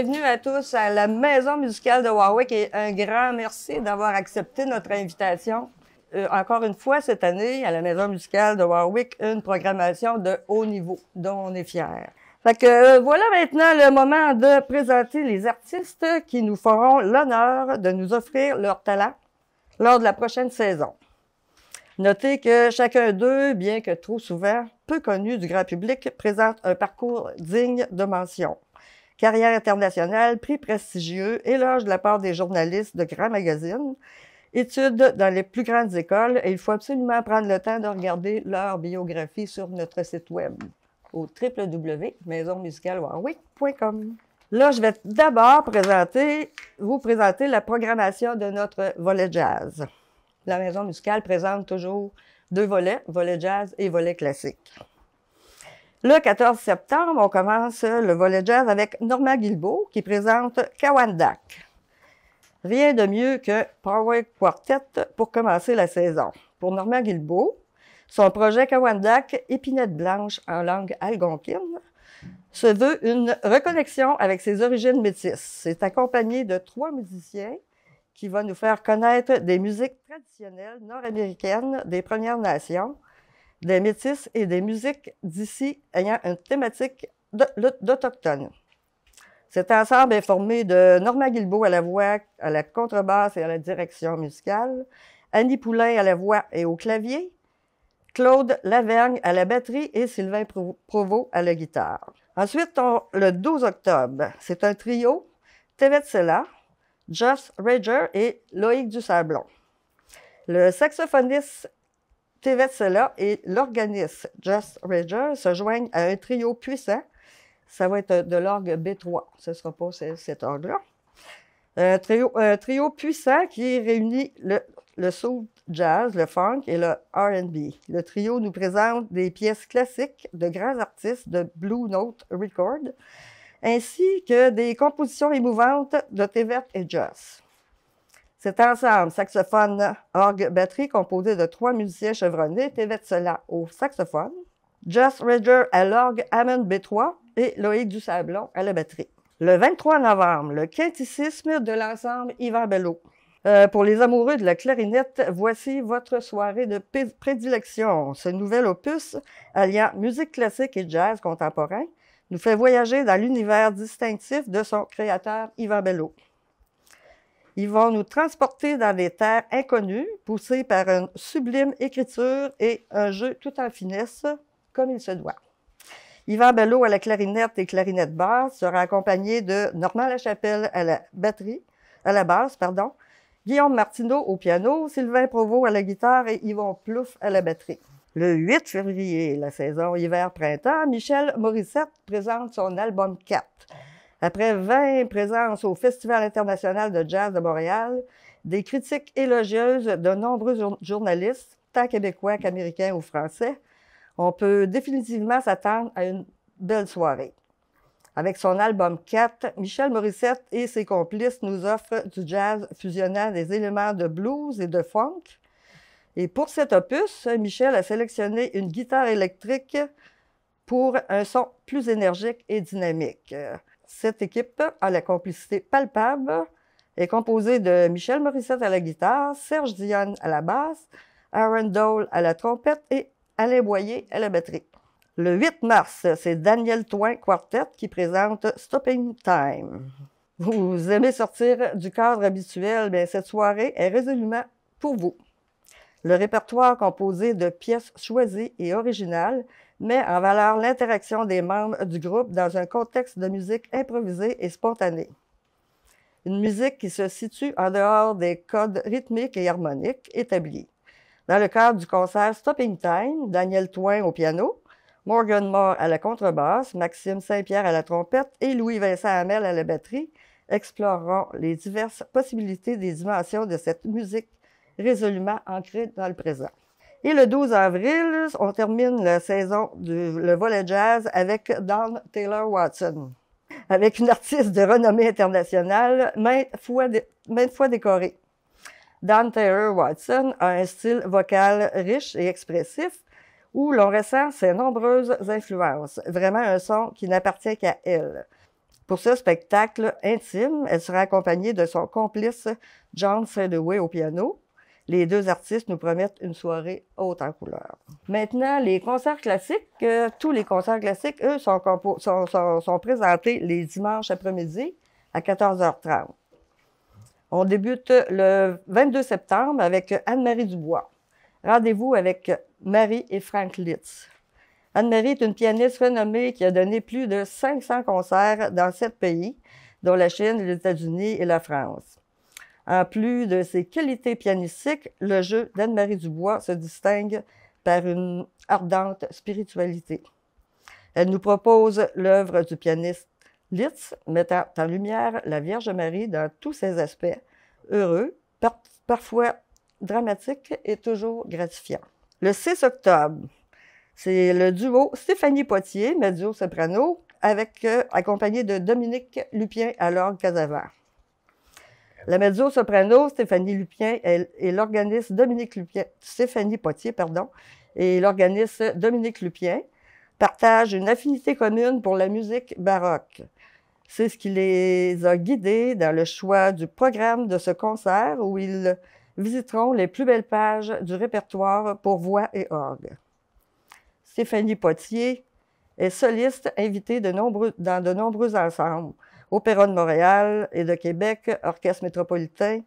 bienvenue à tous à la Maison musicale de Warwick et un grand merci d'avoir accepté notre invitation. Encore une fois, cette année, à la Maison musicale de Warwick, une programmation de haut niveau, dont on est fiers. Fait que voilà maintenant le moment de présenter les artistes qui nous feront l'honneur de nous offrir leur talent lors de la prochaine saison. Notez que chacun d'eux, bien que trop souvent peu connu du grand public, présente un parcours digne de mention. Carrière internationale, prix prestigieux, éloge de la part des journalistes de grands magazines, études dans les plus grandes écoles, et il faut absolument prendre le temps de regarder leur biographie sur notre site web au www.maisonmusicalewarwick.com. Là, je vais d'abord vous présenter la programmation de notre volet jazz. La Maison musicale présente toujours deux volets, volet jazz et volet classique. Le 14 septembre, on commence le volet jazz avec Norma Guilbeault qui présente Cawandac. Rien de mieux que Power Quartet pour commencer la saison. Pour Norma Guilbeault, son projet Cawandac, Épinette blanche en langue algonquine, se veut une reconnexion avec ses origines métisses. C'est accompagné de 3 musiciens qui vont nous faire connaître des musiques traditionnelles nord-américaines des Premières Nations, des métis et des musiques d'ici ayant une thématique d'autochtones. Cet ensemble est formé de Norma Guilbeault à la voix, à la contrebasse et à la direction musicale, Annie Poulain à la voix et au clavier, Claude Lavergne à la batterie et Sylvain Provost à la guitare. Ensuite, le 12 octobre, c'est un trio, Tevet Sela, Joss Rager et Loïc Dusablon. Le saxophoniste Tevet Sela et l'organiste Joss Rager se joignent à un trio puissant. Ça va être de l'orgue B3, ce ne sera pas cet orgue-là. Un trio puissant qui réunit le soul jazz, le funk et le R&B. Le trio nous présente des pièces classiques de grands artistes de Blue Note Records, ainsi que des compositions émouvantes de Tevet et Joss. Cet ensemble, saxophone, orgue, batterie, composé de 3 musiciens chevronnés, Tevet Sela au saxophone, Joss Rager à l'orgue Hammond B3 et Loïc Dusablon à la batterie. Le 23 novembre, le quinticisme de l'ensemble Yvan Bello. Pour les amoureux de la clarinette, voici votre soirée de prédilection. Ce nouvel opus, alliant musique classique et jazz contemporain, nous fait voyager dans l'univers distinctif de son créateur Yvan Bello. Ils vont nous transporter dans des terres inconnues, poussés par une sublime écriture et un jeu tout en finesse, comme il se doit. Yvan Bello à la clarinette et clarinette basse sera accompagné de Normand Lachapelle à la basse, Guillaume Martineau au piano, Sylvain Provost à la guitare et Yvon Plouffe à la batterie. Le 8 février, la saison hiver-printemps, Michel Morissette présente son album 4. Après 20 présences au Festival international de jazz de Montréal, des critiques élogieuses de nombreux journalistes, tant québécois qu'américains ou français, on peut définitivement s'attendre à une belle soirée. Avec son album 4, Michel Morissette et ses complices nous offrent du jazz fusionnant des éléments de blues et de funk. Et pour cet opus, Michel a sélectionné une guitare électrique pour un son plus énergique et dynamique. Cette équipe a la complicité palpable, est composée de Michel Morissette à la guitare, Serge Dionne à la basse, Aaron Dole à la trompette et Alain Boyer à la batterie. Le 8 mars, c'est Daniel Toin Quartet qui présente Stopping Time. Vous aimez sortir du cadre habituel, bien cette soirée est résolument pour vous. Le répertoire composé de pièces choisies et originales met en valeur l'interaction des membres du groupe dans un contexte de musique improvisée et spontanée. Une musique qui se situe en dehors des codes rythmiques et harmoniques établis. Dans le cadre du concert Stopping Time, Daniel Toin au piano, Morgan Moore à la contrebasse, Maxime Saint-Pierre à la trompette et Louis-Vincent Hamel à la batterie exploreront les diverses possibilités des dimensions de cette musique résolument ancrée dans le présent. Et le 12 avril, on termine la saison le volet jazz avec Dawn Taylor Watson, avec une artiste de renommée internationale, maintes fois décorée. Dawn Taylor Watson a un style vocal riche et expressif où l'on ressent ses nombreuses influences. Vraiment un son qui n'appartient qu'à elle. Pour ce spectacle intime, elle sera accompagnée de son complice John Fedaway au piano. Les deux artistes nous promettent une soirée haute en couleurs. Maintenant, les concerts classiques, tous les concerts classiques, eux, sont présentés les dimanches après-midi à 14h30. On débute le 22 septembre avec Anne-Marie Dubois. Rendez-vous avec Marie et Frank Litz. Anne-Marie est une pianiste renommée qui a donné plus de 500 concerts dans 7 pays, dont la Chine, les États-Unis et la France. En plus de ses qualités pianistiques, le jeu d'Anne-Marie Dubois se distingue par une ardente spiritualité. Elle nous propose l'œuvre du pianiste Litz, mettant en lumière la Vierge Marie dans tous ses aspects, heureux, parfois dramatiques et toujours gratifiants. Le 6 octobre, c'est le duo Stéphanie Potier, mezzo-soprano, accompagné de Dominique Lupien à l'orgue Casavant. La mezzo-soprano Stéphanie Lupien et l'organiste Stéphanie Potier, et l'organiste Dominique Lupien partagent une affinité commune pour la musique baroque. C'est ce qui les a guidés dans le choix du programme de ce concert où ils visiteront les plus belles pages du répertoire pour voix et orgue. Stéphanie Potier est soliste invitée dans de nombreux ensembles, Opéra de Montréal et de Québec, Orchestre métropolitain,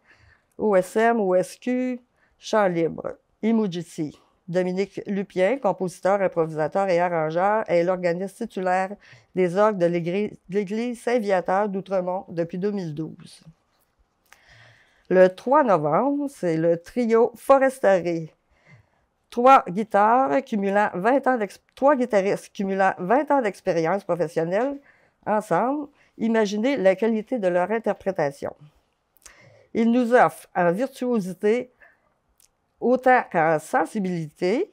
OSM, OSQ, Chant libre, Imujiti. Dominique Lupien, compositeur, improvisateur et arrangeur, est l'organiste titulaire des orgues de l'Église Saint-Viateur d'Outremont depuis 2012. Le 3 novembre, c'est le trio Forestari. Trois guitaristes cumulant 20 ans d'expérience professionnelle ensemble. Imaginez la qualité de leur interprétation. Ils nous offrent en virtuosité autant qu'en sensibilité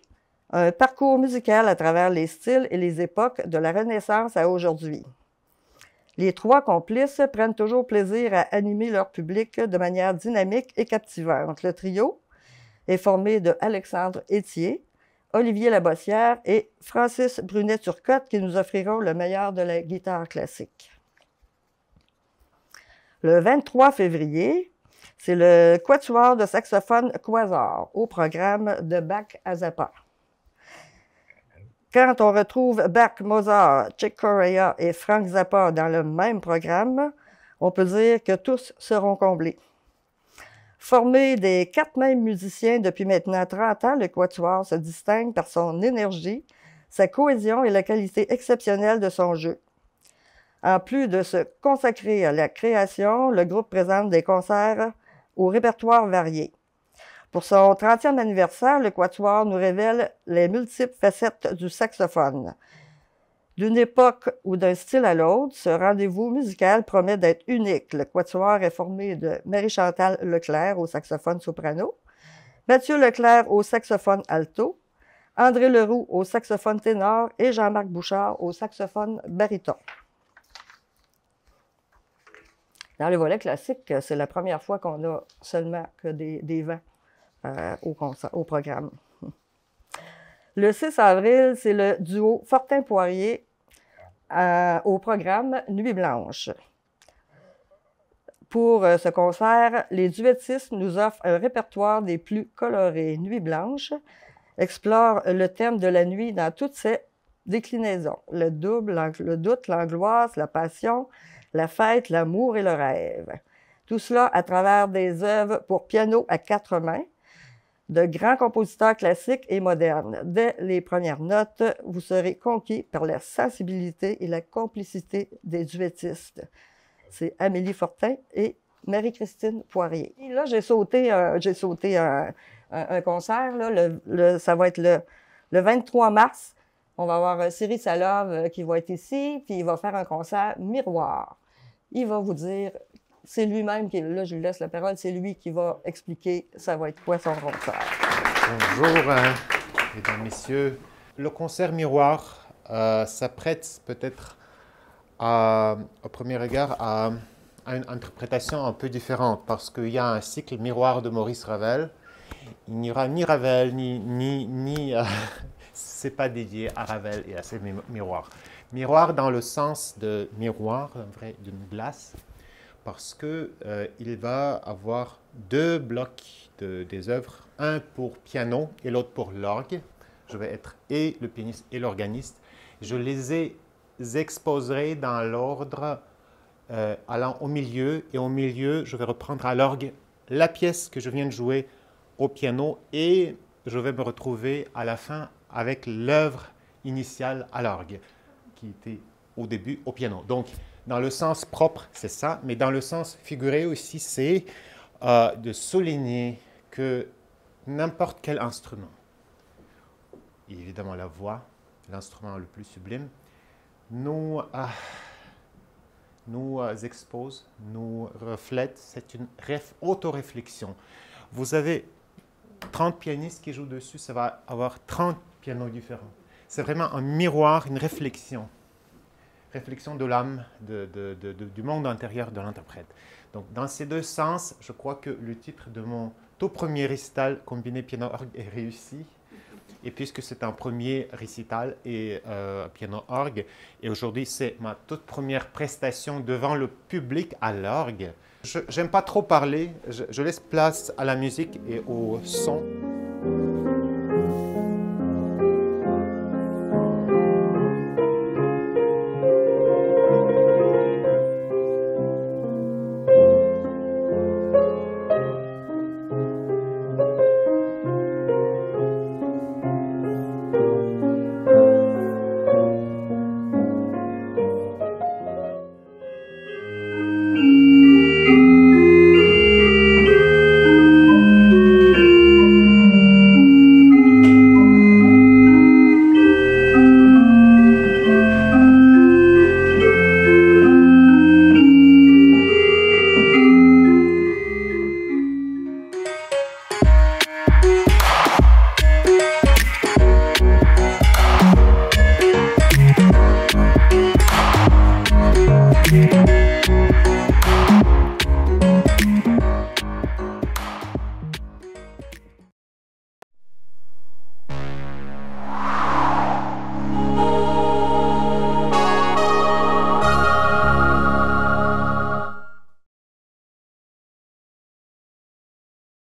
un parcours musical à travers les styles et les époques de la Renaissance à aujourd'hui. Les trois complices prennent toujours plaisir à animer leur public de manière dynamique et captivante. Le trio est formé de Alexandre Étier, Olivier Labossière et Francis Brunet-Turcotte qui nous offriront le meilleur de la guitare classique. Le 23 février, c'est le quatuor de saxophone Quasar au programme de Bach à Zappa. Quand on retrouve Bach, Mozart, Chick Corea et Frank Zappa dans le même programme, on peut dire que tous seront comblés. Formé des 4 mêmes musiciens depuis maintenant 30 ans, le quatuor se distingue par son énergie, sa cohésion et la qualité exceptionnelle de son jeu. En plus de se consacrer à la création, le groupe présente des concerts au répertoire varié. Pour son 30e anniversaire, le quatuor nous révèle les multiples facettes du saxophone. D'une époque ou d'un style à l'autre, ce rendez-vous musical promet d'être unique. Le quatuor est formé de Marie-Chantal Leclerc au saxophone soprano, Mathieu Leclerc au saxophone alto, André Leroux au saxophone ténor et Jean-Marc Bouchard au saxophone baryton. Dans le volet classique, c'est la première fois qu'on a seulement que des vents au programme. Le 6 avril, c'est le duo Fortin-Poirier au programme Nuit blanche. Pour ce concert, les duettistes nous offrent un répertoire des plus colorés. Nuit blanche explore le thème de la nuit dans toutes ses déclinaisons. Le double, le doute, l'angoisse, la passion, la fête, l'amour et le rêve. Tout cela à travers des œuvres pour piano à 4 mains, de grands compositeurs classiques et modernes. Dès les premières notes, vous serez conquis par la sensibilité et la complicité des duettistes. C'est Amélie Fortin et Marie-Christine Poirier. Et là, j'ai sauté un concert. Là, ça va être le 23 mars. On va avoir Cyril Salov qui va être ici, puis il va faire un concert miroir. Il va vous dire, c'est lui-même qui, là je lui laisse la parole, c'est lui qui va expliquer ça va être quoi son concert. Bonjour, mesdames, messieurs. Le concert miroir s'apprête peut-être au premier regard à une interprétation un peu différente parce qu'il y a un cycle miroir de Maurice Ravel. Il n'y aura ni Ravel, c'est pas dédié à Ravel et à ses miroirs. Miroir dans le sens de miroir, d'une glace, parce que il va avoir deux blocs des œuvres, un pour piano et l'autre pour l'orgue. Je vais être et le pianiste et l'organiste. Je les exposerai dans l'ordre allant au milieu, et au milieu, je vais reprendre à l'orgue la pièce que je viens de jouer au piano, et je vais me retrouver à la fin avec l'œuvre initiale à l'orgue, qui était au début au piano. Donc, dans le sens propre, c'est ça, mais dans le sens figuré aussi, c'est de souligner que n'importe quel instrument, et évidemment la voix, l'instrument le plus sublime, nous expose, nous reflète. C'est une autoréflexion. Vous avez 30 pianistes qui jouent dessus, ça va avoir 30 pianos différents. C'est vraiment un miroir, une réflexion de l'âme, du monde intérieur de l'interprète. Donc, dans ces deux sens, je crois que le titre de mon tout premier récital combiné piano-orgue est réussi. Et puisque c'est un premier récital et piano-orgue, et aujourd'hui c'est ma toute première prestation devant le public à l'orgue, je n'aime pas trop parler, je laisse place à la musique et au son.